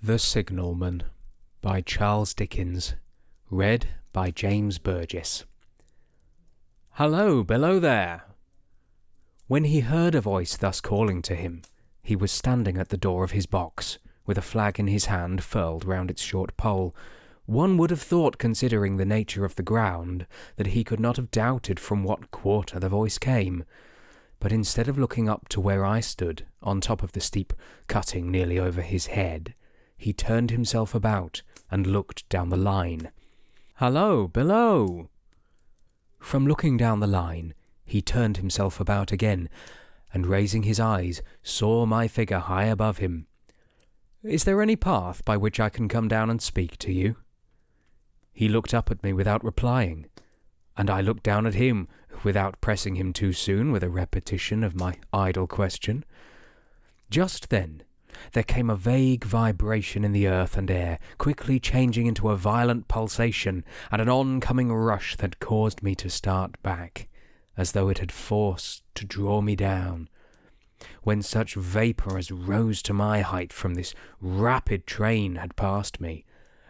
The Signalman by Charles Dickens. Read by James Burgess. "Hello, below there!" When he heard a voice thus calling to him, he was standing at the door of his box, with a flag in his hand furled round its short pole. One would have thought, considering the nature of the ground, that he could not have doubted from what quarter the voice came. But instead of looking up to where I stood, on top of the steep cutting nearly over his head, he turned himself about and looked down the line. "Hello, below!" From looking down the line, he turned himself about again, and raising his eyes, saw my figure high above him. "Is there any path by which I can come down and speak to you?" He looked up at me without replying, and I looked down at him without pressing him too soon with a repetition of my idle question. Just then there came a vague vibration in the earth and air, quickly changing into a violent pulsation and an oncoming rush that caused me to start back, as though it had force to draw me down. When such vapour as rose to my height from this rapid train had passed me,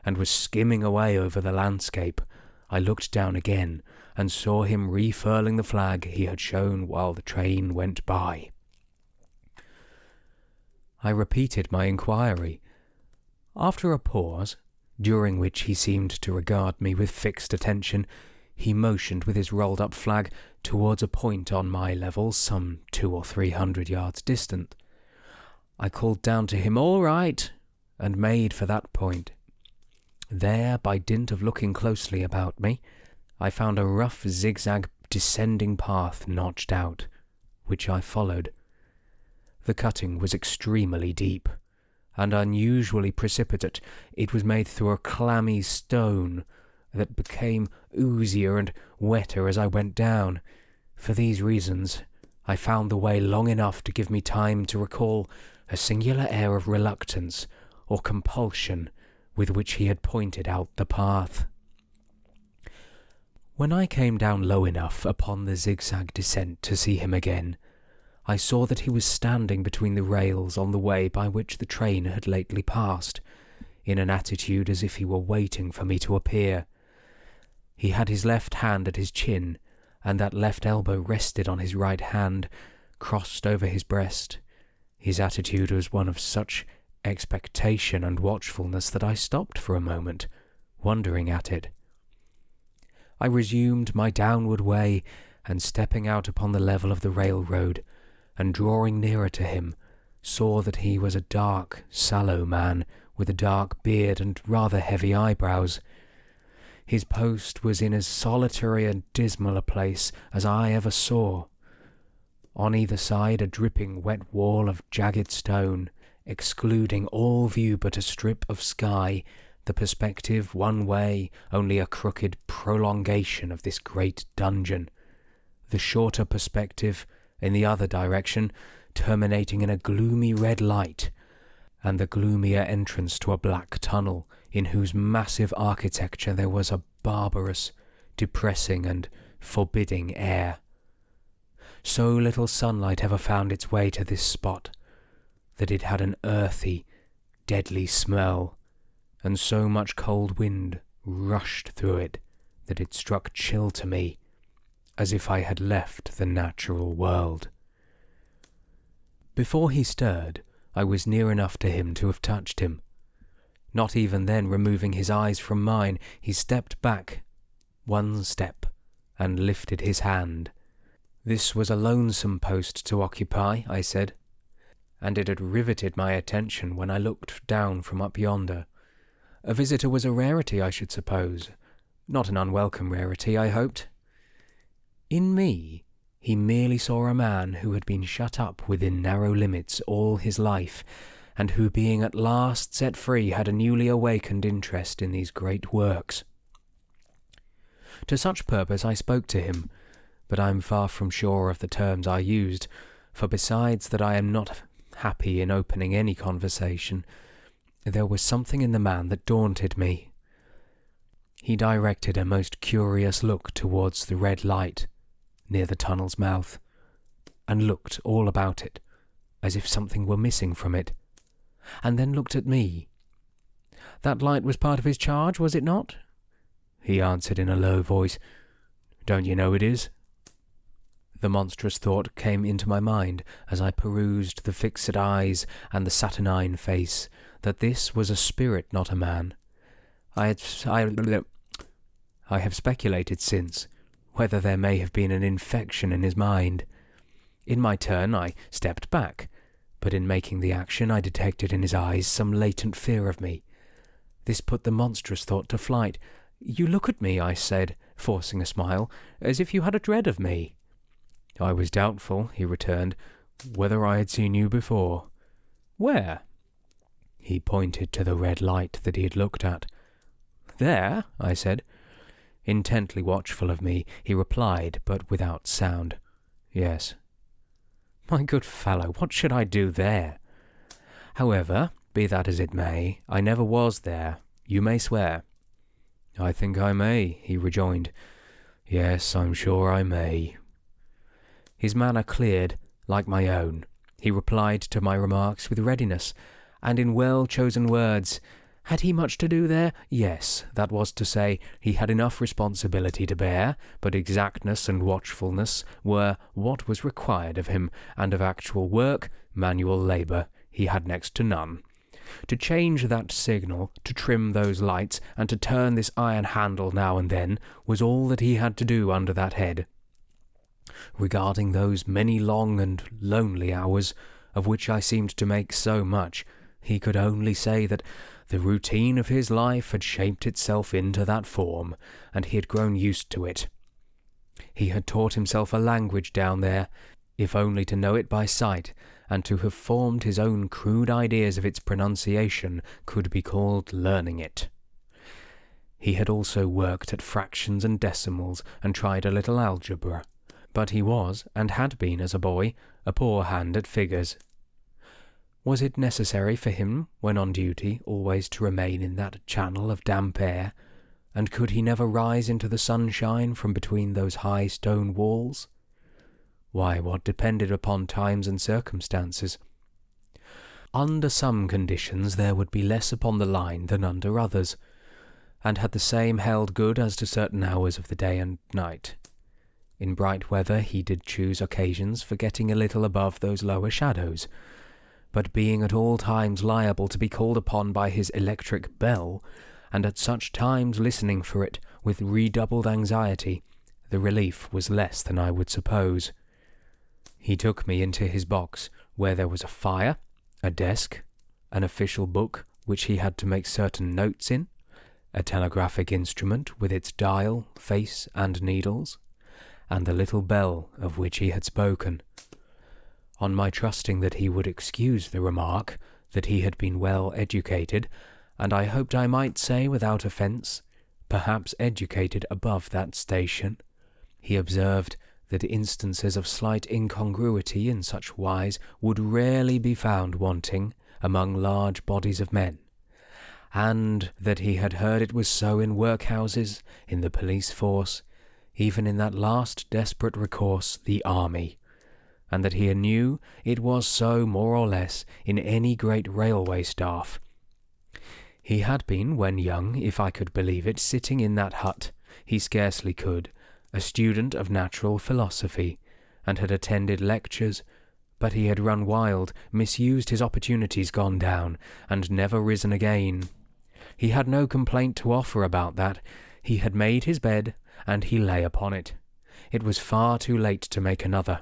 and was skimming away over the landscape, I looked down again and saw him refurling the flag he had shown while the train went by. I repeated my inquiry. After a pause, during which he seemed to regard me with fixed attention, he motioned with his rolled-up flag towards a point on my level some 200 or 300 yards distant. I called down to him, "All right," and made for that point. There, by dint of looking closely about me, I found a rough zigzag descending path notched out, which I followed. The cutting was extremely deep, and unusually precipitate. It was made through a clammy stone that became oozier and wetter as I went down. For these reasons, I found the way long enough to give me time to recall a singular air of reluctance or compulsion with which he had pointed out the path. When I came down low enough upon the zigzag descent to see him again, I saw that he was standing between the rails on the way by which the train had lately passed, in an attitude as if he were waiting for me to appear. He had his left hand at his chin, and that left elbow rested on his right hand, crossed over his breast. His attitude was one of such expectation and watchfulness that I stopped for a moment, wondering at it. I resumed my downward way, and stepping out upon the level of the railroad, and drawing nearer to him, saw that he was a dark, sallow man, with a dark beard and rather heavy eyebrows. His post was in as solitary and dismal a place as I ever saw. On either side a dripping wet wall of jagged stone, excluding all view but a strip of sky, the perspective one way only a crooked prolongation of this great dungeon, the shorter perspective in the other direction terminating in a gloomy red light, and the gloomier entrance to a black tunnel in whose massive architecture there was a barbarous, depressing and forbidding air. So little sunlight ever found its way to this spot that it had an earthy, deadly smell, and so much cold wind rushed through it that it struck chill to me, as if I had left the natural world. Before he stirred, I was near enough to him to have touched him. Not even then removing his eyes from mine, he stepped back one step and lifted his hand. This was a lonesome post to occupy, I said, and it had riveted my attention when I looked down from up yonder. A visitor was a rarity, I should suppose. Not an unwelcome rarity, I hoped. In me, he merely saw a man who had been shut up within narrow limits all his life, and who, being at last set free, had a newly awakened interest in these great works. To such purpose I spoke to him, but I am far from sure of the terms I used, for besides that I am not happy in opening any conversation, there was something in the man that daunted me. He directed a most curious look towards the red light near the tunnel's mouth, and looked all about it, as if something were missing from it, and then looked at me, That light was part of his charge, was it not? He answered in a low voice, "Don't you know it is?" The monstrous thought came into my mind as I perused the fixed eyes and the saturnine face, that this was a spirit, not a man. I have speculated since whether there may have been an infection in his mind. In my turn I stepped back, but in making the action I detected in his eyes some latent fear of me. This put the monstrous thought to flight. "You look at me," I said, forcing a smile, "as if you had a dread of me." "I was doubtful," he returned, "whether I had seen you before." "Where?" He pointed to the red light that he had looked at. "There?" I said. Intently watchful of me, he replied, but without sound, "Yes." "My good fellow, what should I do there?" "However, be that as it may, I never was there. You may swear." "I think I may," he rejoined. "Yes, I'm sure I may." His manner cleared, like my own. He replied to my remarks with readiness, and in well-chosen words. Had he much to do there? Yes, that was to say, he had enough responsibility to bear, but exactness and watchfulness were what was required of him, and of actual work, manual labour, he had next to none. To change that signal, to trim those lights, and to turn this iron handle now and then, was all that he had to do under that head. Regarding those many long and lonely hours, of which I seemed to make so much, he could only say that the routine of his life had shaped itself into that form, and he had grown used to it. He had taught himself a language down there, if only to know it by sight, and to have formed his own crude ideas of its pronunciation could be called learning it. He had also worked at fractions and decimals, and tried a little algebra, but he was, and had been as a boy, a poor hand at figures. Was it necessary for him, when on duty, always to remain in that channel of damp air, and could he never rise into the sunshine from between those high stone walls? Why, what depended upon times and circumstances. Under some conditions there would be less upon the line than under others, and had the same held good as to certain hours of the day and night. In bright weather he did choose occasions for getting a little above those lower shadows, but being at all times liable to be called upon by his electric bell, and at such times listening for it with redoubled anxiety, the relief was less than I would suppose. He took me into his box, where there was a fire, a desk, an official book which he had to make certain notes in, a telegraphic instrument with its dial, face, and needles, and the little bell of which he had spoken. On my trusting that he would excuse the remark that he had been well educated, and I hoped I might say without offence, perhaps educated above that station, he observed that instances of slight incongruity in such wise would rarely be found wanting among large bodies of men, and that he had heard it was so in workhouses, in the police force, even in that last desperate recourse, the army, and that he knew it was so more or less in any great railway staff. He had been, when young, if I could believe it, sitting in that hut, he scarcely could, a student of natural philosophy, and had attended lectures, but he had run wild, misused his opportunities, gone down, and never risen again. He had no complaint to offer about that. He had made his bed, and he lay upon it. It was far too late to make another.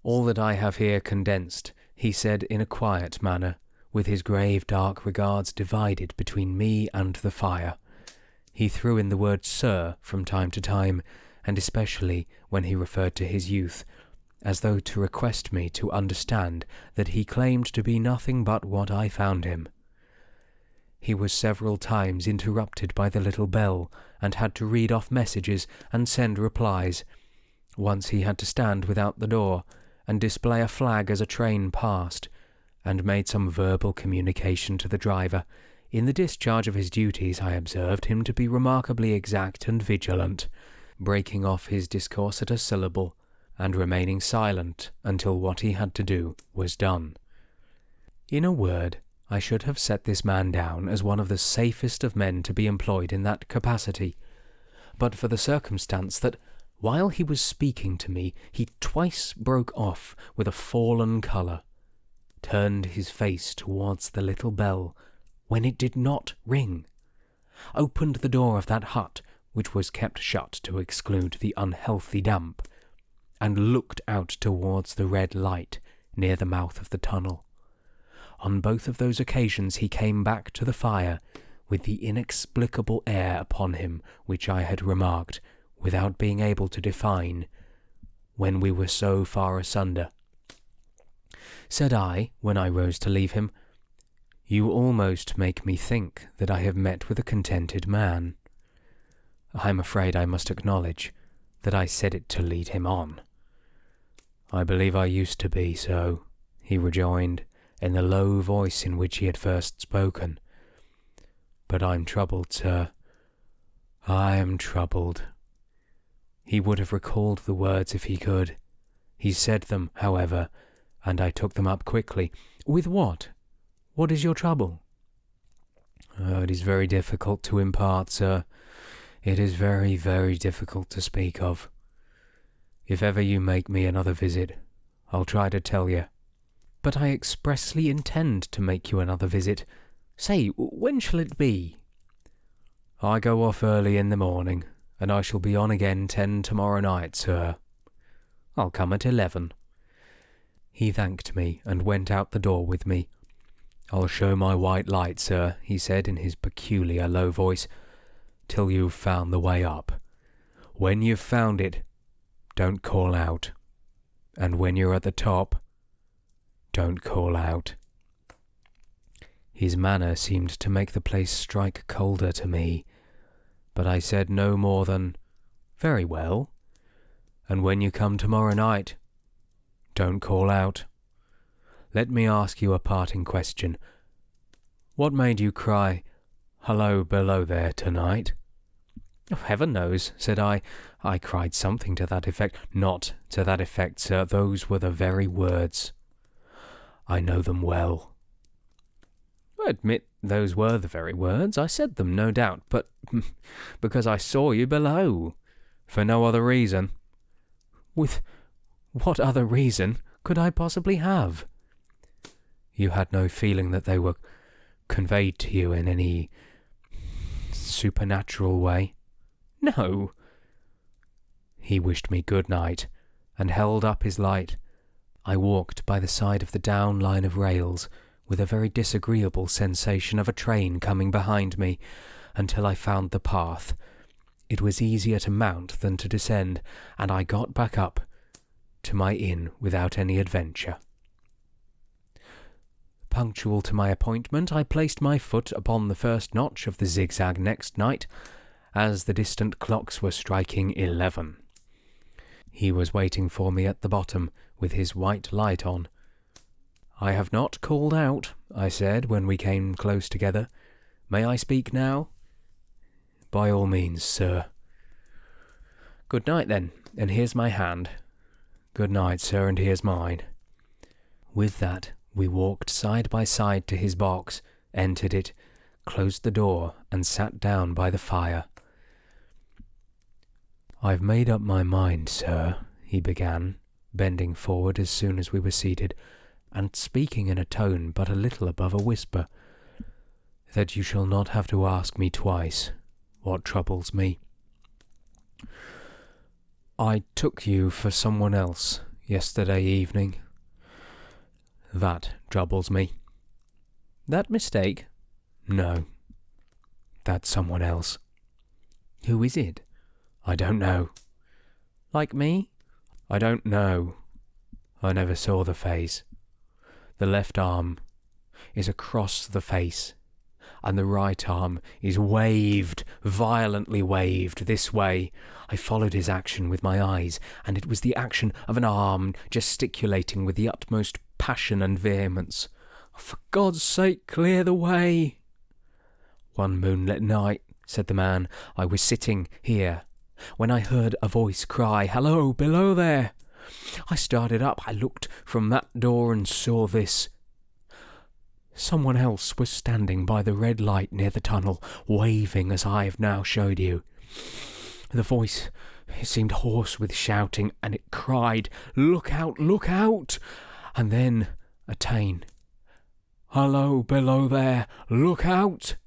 All that I have here condensed, he said in a quiet manner, with his grave dark regards divided between me and the fire. He threw in the word "sir" from time to time, and especially when he referred to his youth, as though to request me to understand that he claimed to be nothing but what I found him. He was several times interrupted by the little bell, and had to read off messages and send replies. Once he had to stand without the door, and display a flag as a train passed, and made some verbal communication to the driver. In the discharge of his duties I observed him to be remarkably exact and vigilant, breaking off his discourse at a syllable, and remaining silent until what he had to do was done. In a word, I should have set this man down as one of the safest of men to be employed in that capacity, but for the circumstance that, while he was speaking to me, he twice broke off with a fallen colour, turned his face towards the little bell, when it did not ring, opened the door of that hut, which was kept shut to exclude the unhealthy damp, and looked out towards the red light near the mouth of the tunnel. On both of those occasions he came back to the fire with the inexplicable air upon him which I had remarked, without being able to define, when we were so far asunder. Said I, when I rose to leave him, "You almost make me think that I have met with a contented man." I'm afraid I must acknowledge that I said it to lead him on. "I believe I used to be so," he rejoined, in the low voice in which he had first spoken. "But I'm troubled, sir. I am troubled." He would have recalled the words if he could. He said them, however, and I took them up quickly. "With what? What is your trouble?" "Oh, it is very difficult to impart, sir. It is very, very difficult to speak of. If ever you make me another visit, I'll try to tell you." "But I expressly intend to make you another visit. Say, when shall it be?" "I go off early in the morning, and I shall be on again 10 tomorrow night, sir." "I'll come at 11. He thanked me and went out the door with me. "I'll show my white light, sir," he said in his peculiar low voice, "till you've found the way up. When you've found it, don't call out. And when you're at the top, don't call out." His manner seemed to make the place strike colder to me, but I said no more than, "Very well. And when you come tomorrow night, don't call out. Let me ask you a parting question. What made you cry, 'Hullo, below there,' tonight?" "Oh, heaven knows," said I. "I cried something to that effect." "Not to that effect, sir. Those were the very words." "I know them well." "I admit those were the very words. I said them, no doubt, but because I saw you below. For no other reason." "With what other reason could I possibly have?" "You had no feeling that they were conveyed to you in any supernatural way?" "No." He wished me good night, and held up his light. I walked by the side of the down line of rails, with a very disagreeable sensation of a train coming behind me, until I found the path. It was easier to mount than to descend, and I got back up to my inn without any adventure. Punctual to my appointment, I placed my foot upon the first notch of the zigzag next night, as the distant clocks were striking 11. He was waiting for me at the bottom, with his white light on. "I have not called out," I said, when we came close together. "May I speak now?" "By all means, sir." "Good night, then, and here's my hand." "Good night, sir, and here's mine." With that, we walked side by side to his box, entered it, closed the door, and sat down by the fire. "I've made up my mind, sir," he began, bending forward as soon as we were seated, and speaking in a tone but a little above a whisper, "that you shall not have to ask me twice what troubles me. I took you for someone else yesterday evening. That troubles me." "That mistake?" "No. That's someone else." "Who is it?" "I don't know." "Like me?" "I don't know. I never saw the face. The left arm is across the face, and the right arm is waved, violently waved, this way. I followed his action with my eyes, and it was the action of an arm gesticulating with the utmost passion and vehemence. For God's sake, clear the way!" "One moonlit night," said the man, "I was sitting here, when I heard a voice cry, 'Hello, below there!' I started up. I looked from that door and saw this. Someone else was standing by the red light near the tunnel, waving as I have now showed you. The voice, it seemed hoarse with shouting, and it cried, "Look out, look out!" And then attain, "Hello, below there, look out!"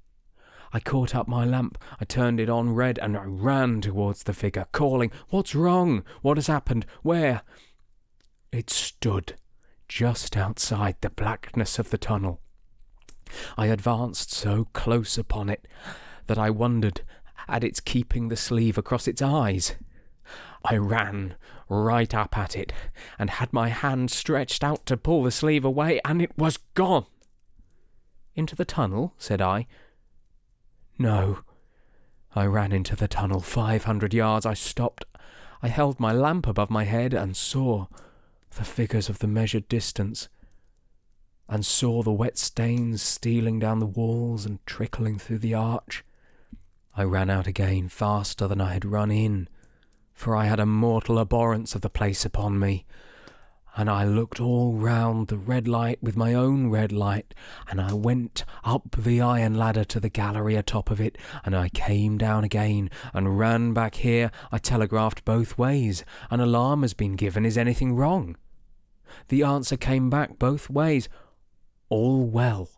I caught up my lamp, I turned it on red, and I ran towards the figure, calling, "What's wrong? What has happened? Where?" It stood just outside the blackness of the tunnel. I advanced so close upon it that I wondered at its keeping the sleeve across its eyes. I ran right up at it, and had my hand stretched out to pull the sleeve away, and it was gone. "Into the tunnel?" said I. "No." I ran into the tunnel 500 yards. I stopped. I held my lamp above my head and saw the figures of the measured distance, and saw the wet stains stealing down the walls and trickling through the arch. I ran out again faster than I had run in, for I had a mortal abhorrence of the place upon me, and I looked all round the red light with my own red light, and I went up the iron ladder to the gallery atop of it, and I came down again, and ran back here. I telegraphed both ways. An alarm has been given. Is anything wrong? The answer came back both ways. All well.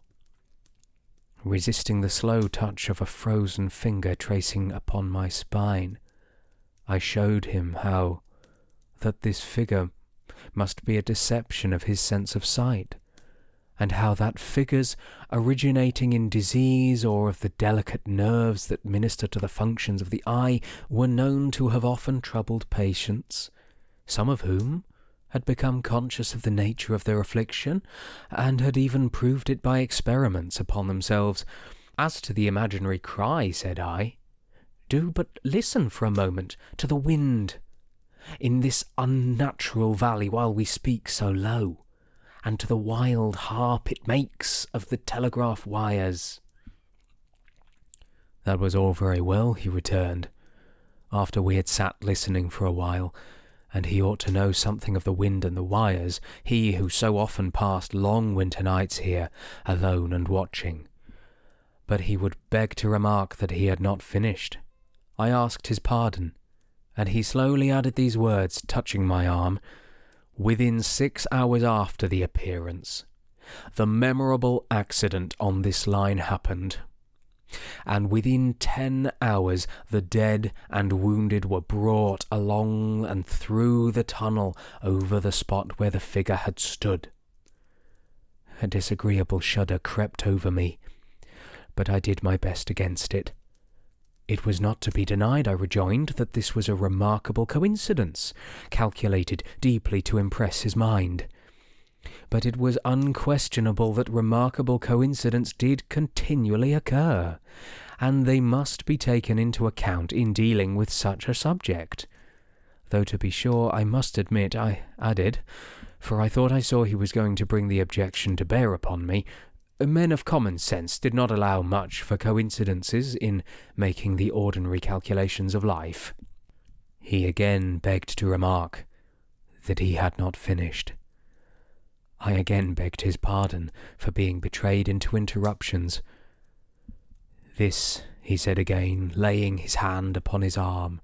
Resisting the slow touch of a frozen finger tracing upon my spine, I showed him how that this figure must be a deception of his sense of sight, and how that figures originating in disease or of the delicate nerves that minister to the functions of the eye were known to have often troubled patients, some of whom had become conscious of the nature of their affliction, and had even proved it by experiments upon themselves. "As to the imaginary cry," said I, "do but listen for a moment to the wind in this unnatural valley while we speak so low, and to the wild harp it makes of the telegraph wires." That was all very well, he returned, after we had sat listening for a while, and he ought to know something of the wind and the wires, he who so often passed long winter nights here, alone and watching. But he would beg to remark that he had not finished. I asked his pardon, and he slowly added these words, touching my arm: "Within 6 hours after the appearance, the memorable accident on this line happened, and within 10 hours the dead and wounded were brought along and through the tunnel over the spot where the figure had stood." A disagreeable shudder crept over me, but I did my best against it. It was not to be denied, I rejoined, that this was a remarkable coincidence, calculated deeply to impress his mind. But it was unquestionable that remarkable coincidents did continually occur, and they must be taken into account in dealing with such a subject. Though, to be sure, I must admit, I added, for I thought I saw he was going to bring the objection to bear upon me, men of common sense did not allow much for coincidences in making the ordinary calculations of life. He again begged to remark that he had not finished. I again begged his pardon for being betrayed into interruptions. "This," he said again, laying his hand upon his arm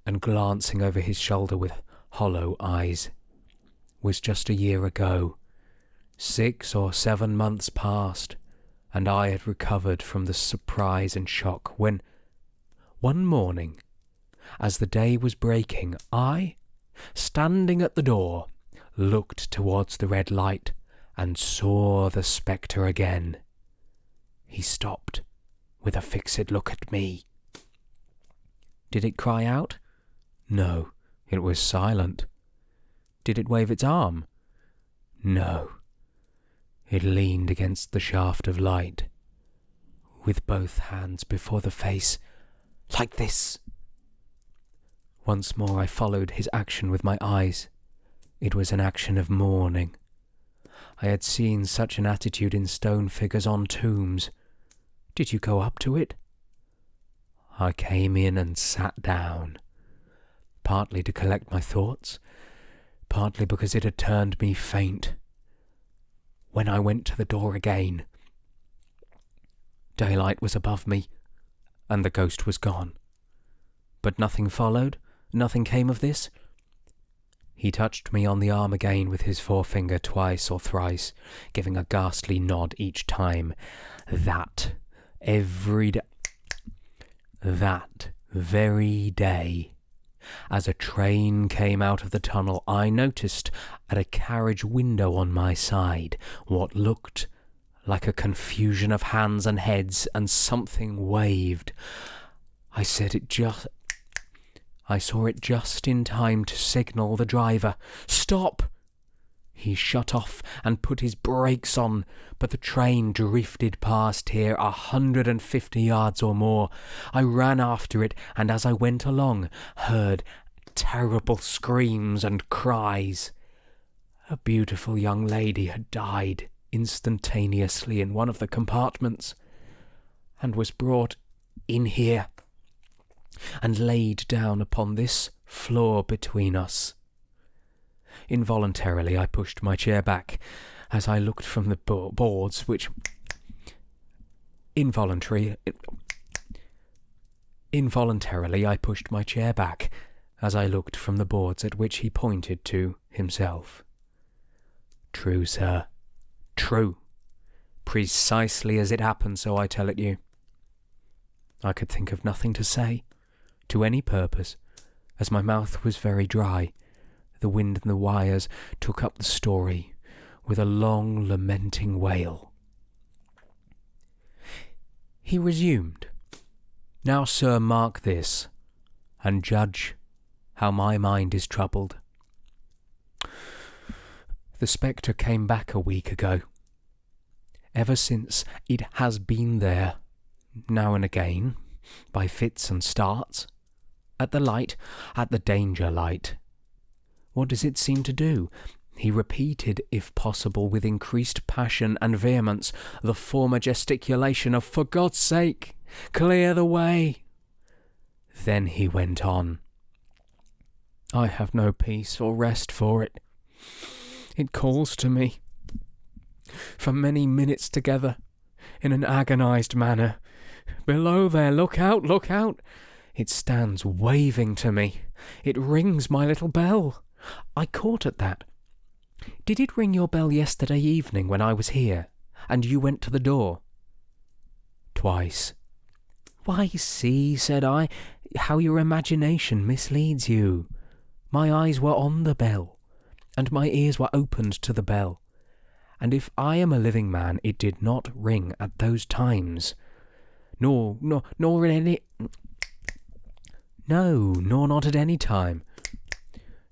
and glancing over his shoulder with hollow eyes, "was just a year ago. 6 or 7 months passed, and I had recovered from the surprise and shock when, one morning, as the day was breaking, I, standing at the door, looked towards the red light and saw the spectre again." He stopped with a fixed look at me. "Did it cry out?" "No, it was silent." "Did it wave its arm?" "No. It leaned against the shaft of light, with both hands before the face, like this." Once more I followed his action with my eyes. It was an action of mourning. I had seen such an attitude in stone figures on tombs. "Did you go up to it?" "I came in and sat down, partly to collect my thoughts, partly because it had turned me faint. When I went to the door again, Daylight was above me, and the ghost was gone. But nothing followed? Nothing came of this? He touched me on the arm again with his forefinger twice or thrice, giving a ghastly nod each time. That very day, as a train came out of the tunnel, I noticed at a carriage window on my side what looked like a confusion of hands and heads, and something waved. I saw it just in time to signal the driver. "Stop!" He shut off and put his brakes on, but the train drifted past here 150 yards or more. I ran after it, and as I went along, heard terrible screams and cries. A beautiful young lady had died instantaneously in one of the compartments, and was brought in here, and laid down upon this floor between us. Involuntarily I pushed my chair back as I looked from the boards which... Involuntarily I pushed my chair back as I looked from the boards at which he pointed to himself. True, sir. True. Precisely as it happened, so I tell it you. I could think of nothing to say, to any purpose, as my mouth was very dry. The wind and the wires took up the story with a long lamenting wail. He resumed, "Now, sir, mark this, and judge how my mind is troubled. The spectre came back a week ago. Ever since it has been there, now and again, by fits and starts, at the danger light. What does it seem to do? He repeated, if possible, with increased passion and vehemence, the former gesticulation of, 'For God's sake, clear the way!' Then he went on. I have no peace or rest for it. It calls to me, for many minutes together, in an agonized manner. 'Below there, look out, look out!' It stands waving to me. It rings my little bell. I caught at that. Did it ring your bell yesterday evening when I was here, and you went to the door?" "Twice." "Why, see," said I, "how your imagination misleads you. My eyes were on the bell, and my ears were opened to the bell, and if I am a living man, it did not ring at those times, nor at any... No, nor not at any time.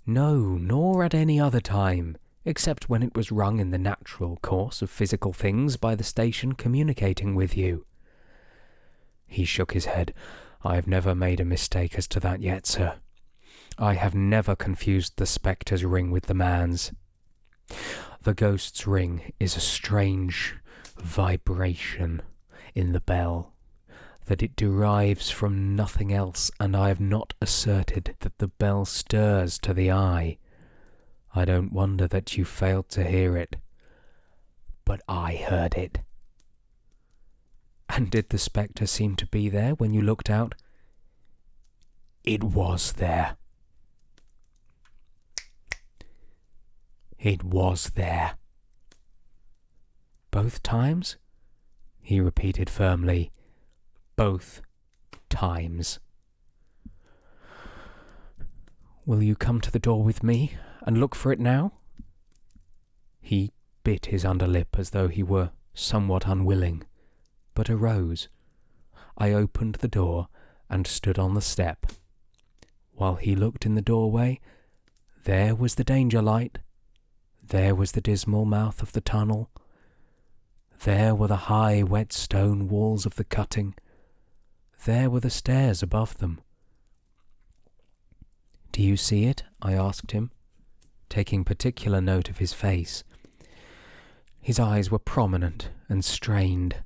No, nor at any other time, except when it was rung in the natural course of physical things by the station communicating with you." He shook his head. "I have never made a mistake as to that yet, sir. I have never confused the spectre's ring with the man's. The ghost's ring is a strange vibration in the bell, that it derives from nothing else, and I have not asserted that the bell stirs to the eye. I don't wonder that you failed to hear it, but I heard it." "And did the spectre seem to be there when you looked out?" "It was there. It was there." "Both times?" he repeated firmly. "Both times." "Will you come to the door with me and look for it now?" He bit his underlip as though he were somewhat unwilling, but arose. I opened the door and stood on the step. While he looked in the doorway, there was the danger light, there was the dismal mouth of the tunnel, there were the high wet stone walls of the cutting, there were the stairs above them. "Do you see it?" I asked him, taking particular note of his face. His eyes were prominent and strained,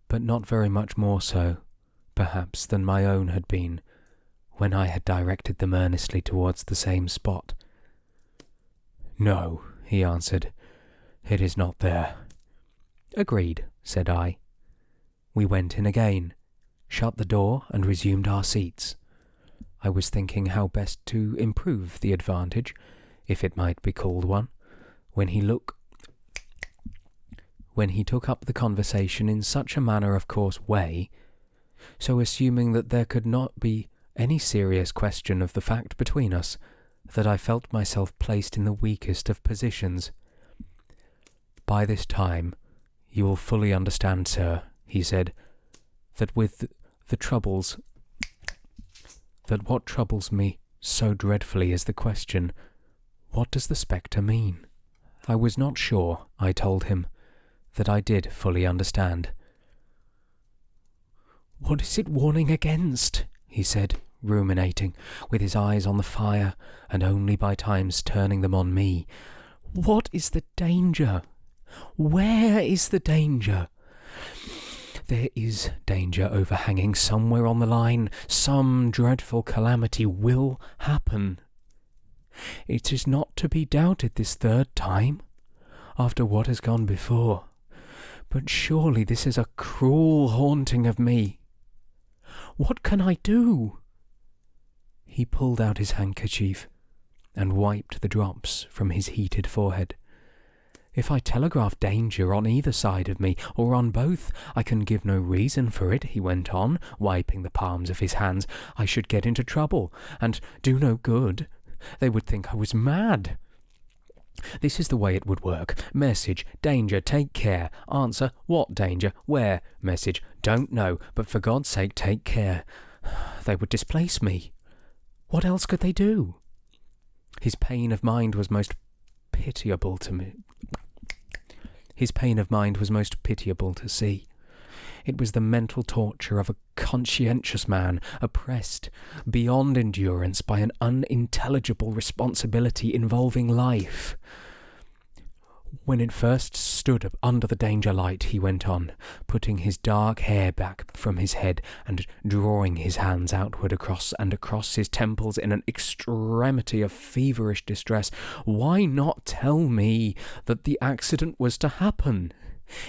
but not very much more so, perhaps, than my own had been when I had directed them earnestly towards the same spot. "No," he answered, "it is not there." "Agreed," said I. We went in again, shut the door, and resumed our seats. I was thinking how best to improve the advantage, if it might be called one, when he took up the conversation in such a matter-of-course way, so assuming that there could not be any serious question of the fact between us, that I felt myself placed in the weakest of positions. "By this time, you will fully understand, sir," he said, "that with the troubles, that what troubles me so dreadfully is the question, what does the spectre mean?" I was not sure, I told him, that I did fully understand. "What is it warning against?" he said, ruminating, with his eyes on the fire, and only by times turning them on me. "What is the danger? Where is the danger?" "There is danger overhanging somewhere on the line. Some dreadful calamity will happen. It is not to be doubted this third time, after what has gone before. But surely this is a cruel haunting of me. What can I do?" He pulled out his handkerchief and wiped the drops from his heated forehead. "If I telegraph danger on either side of me, or on both, I can give no reason for it," he went on, wiping the palms of his hands. "I should get into trouble, and do no good. They would think I was mad. This is the way it would work. Message, danger, take care. Answer, what danger? Where? Message, don't know, but for God's sake take care. They would displace me. What else could they do?" His pain of mind was most pitiable to me. His pain of mind was most pitiable to see. It was the mental torture of a conscientious man, oppressed beyond endurance by an unintelligible responsibility involving life. "When it first stood up under the danger light," he went on, putting his dark hair back from his head and drawing his hands outward across his temples in an extremity of feverish distress, "why not tell me that the accident was to happen?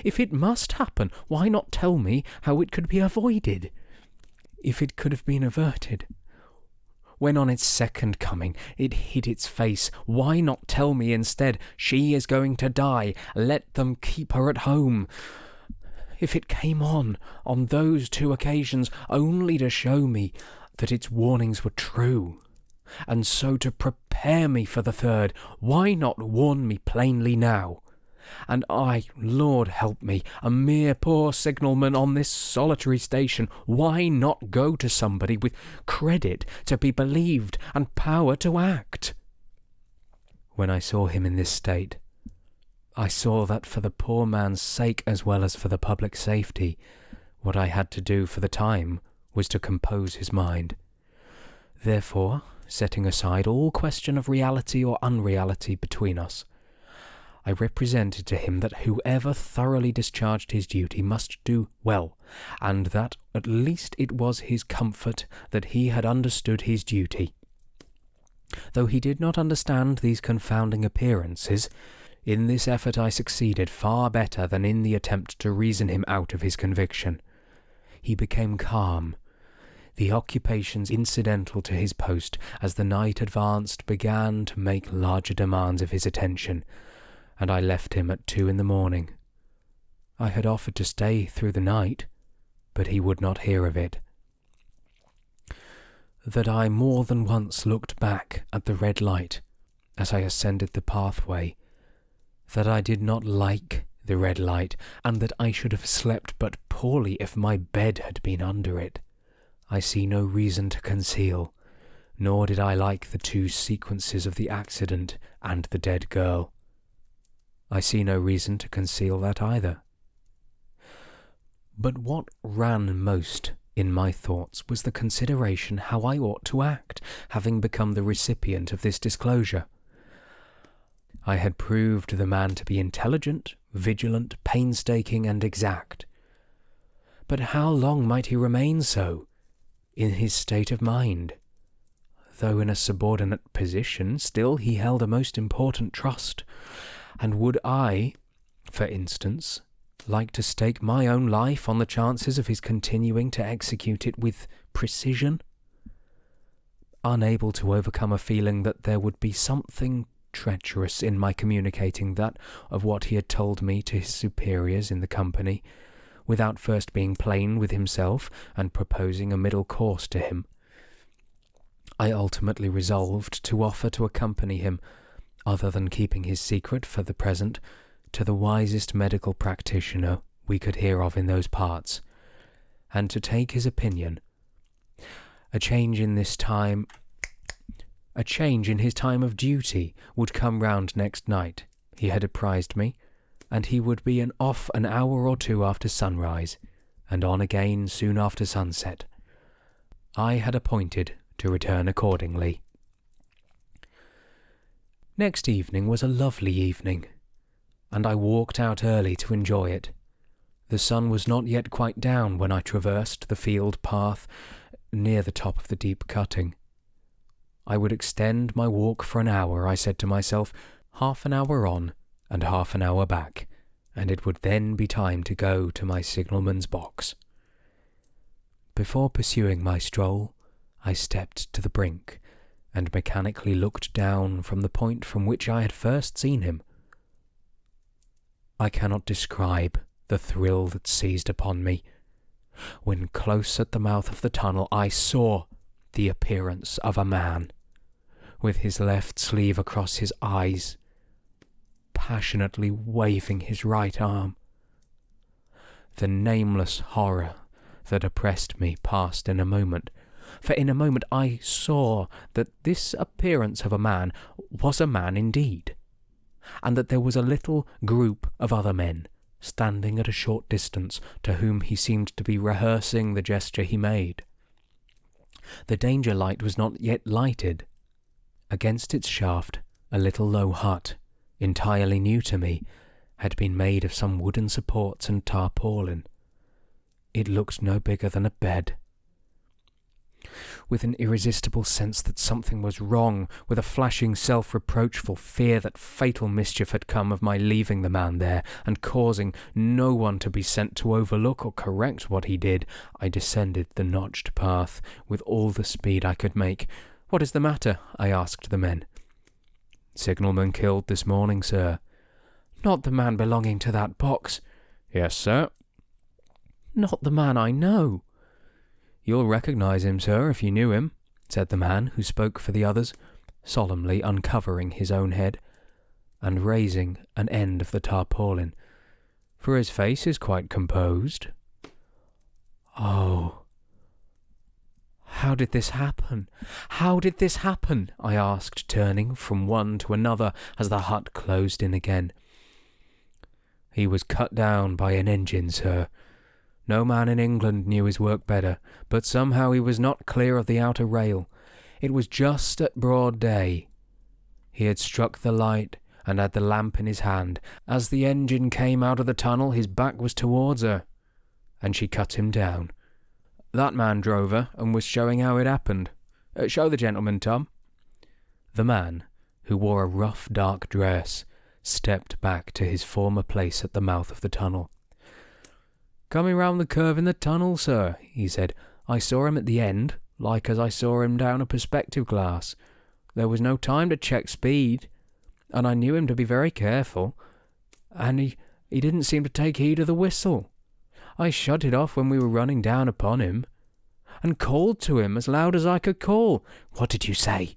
If it must happen, why not tell me how it could be avoided? If it could have been averted? When on its second coming it hid its face, why not tell me instead, 'She is going to die, let them keep her at home'? If it came on those two occasions only to show me that its warnings were true, and so to prepare me for the third, why not warn me plainly now? And I, Lord help me, a mere poor signalman on this solitary station, why not go to somebody with credit to be believed and power to act?" When I saw him in this state, I saw that for the poor man's sake as well as for the public safety, what I had to do for the time was to compose his mind. Therefore, setting aside all question of reality or unreality between us, I represented to him that whoever thoroughly discharged his duty must do well, and that at least it was his comfort that he had understood his duty. Though he did not understand these confounding appearances, in this effort I succeeded far better than in the attempt to reason him out of his conviction. He became calm. The occupations incidental to his post as the night advanced began to make larger demands of his attention, and I left him at 2 a.m. I had offered to stay through the night, but he would not hear of it. That I more than once looked back at the red light as I ascended the pathway, that I did not like the red light, and that I should have slept but poorly if my bed had been under it, I see no reason to conceal, nor did I like the two sequences of the accident and the dead girl. I see no reason to conceal that either. But what ran most in my thoughts was the consideration how I ought to act, having become the recipient of this disclosure. I had proved the man to be intelligent, vigilant, painstaking, and exact. But how long might he remain so, in his state of mind? Though in a subordinate position, still he held a most important trust, and would I, for instance, like to stake my own life on the chances of his continuing to execute it with precision? Unable to overcome a feeling that there would be something treacherous in my communicating that of what he had told me to his superiors in the company, without first being plain with himself and proposing a middle course to him, I ultimately resolved to offer to accompany him, other than keeping his secret for the present, to the wisest medical practitioner we could hear of in those parts, and to take his opinion. A change in his time of duty would come round next night, he had apprised me, and he would be off an hour or two after sunrise, and on again soon after sunset. I had appointed to return accordingly. Next evening was a lovely evening, and I walked out early to enjoy it. The sun was not yet quite down when I traversed the field path near the top of the deep cutting. I would extend my walk for an hour, I said to myself, half an hour on and half an hour back, and it would then be time to go to my signalman's box. Before pursuing my stroll, I stepped to the brink, and mechanically looked down from the point from which I had first seen him. I cannot describe the thrill that seized upon me, when close at the mouth of the tunnel I saw the appearance of a man, with his left sleeve across his eyes, passionately waving his right arm. The nameless horror that oppressed me passed in a moment, for in a moment I saw that this appearance of a man was a man indeed, and that there was a little group of other men standing at a short distance, to whom he seemed to be rehearsing the gesture he made. The danger light was not yet lighted. Against its shaft, a little low hut, entirely new to me, had been made of some wooden supports and tarpaulin. It looked no bigger than a bed. With an irresistible sense that something was wrong, with a flashing self-reproachful fear that fatal mischief had come of my leaving the man there, and causing no one to be sent to overlook or correct what he did, I descended the notched path with all the speed I could make. "What is the matter?" I asked the men. "Signalman killed this morning, sir." "Not the man belonging to that box?" "Yes, sir." "Not the man I know?" "You'll recognize him, sir, if you knew him," said the man who spoke for the others, solemnly uncovering his own head, and raising an end of the tarpaulin, "for his face is quite composed." "Oh, how did this happen? How did this happen?" I asked, turning from one to another as the hut closed in again. "He was cut down by an engine, sir. No man in England knew his work better, but somehow he was not clear of the outer rail. It was just at broad day. He had struck the light and had the lamp in his hand. As the engine came out of the tunnel, his back was towards her, and she cut him down. That man drove her and was showing how it happened. Show the gentleman, Tom." The man, who wore a rough dark dress, stepped back to his former place at the mouth of the tunnel. "Coming round the curve in the tunnel, sir," he said. "I saw him at the end, like as I saw him down a perspective glass. There was no time to check speed, and I knew him to be very careful, and he didn't seem to take heed of the whistle. I shut it off when we were running down upon him, and called to him as loud as I could call." "What did you say?"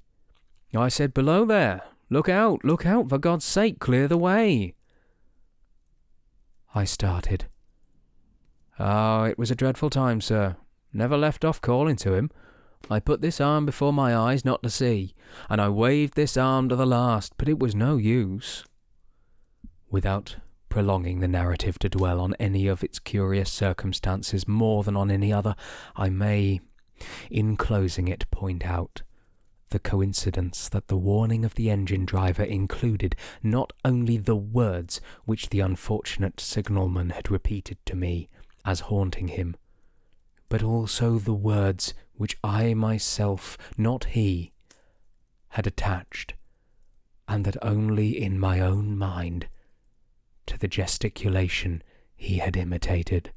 "I said, 'Below there, look out, for God's sake, clear the way.'" I started. "Oh, it was a dreadful time, sir. Never left off calling to him. I put this arm before my eyes not to see, and I waved this arm to the last, but it was no use." Without prolonging the narrative to dwell on any of its curious circumstances more than on any other, I may, in closing it, point out the coincidence that the warning of the engine driver included not only the words which the unfortunate signalman had repeated to me as haunting him, but also the words which I myself, not he, had attached, and that only in my own mind, to the gesticulation he he had imitated.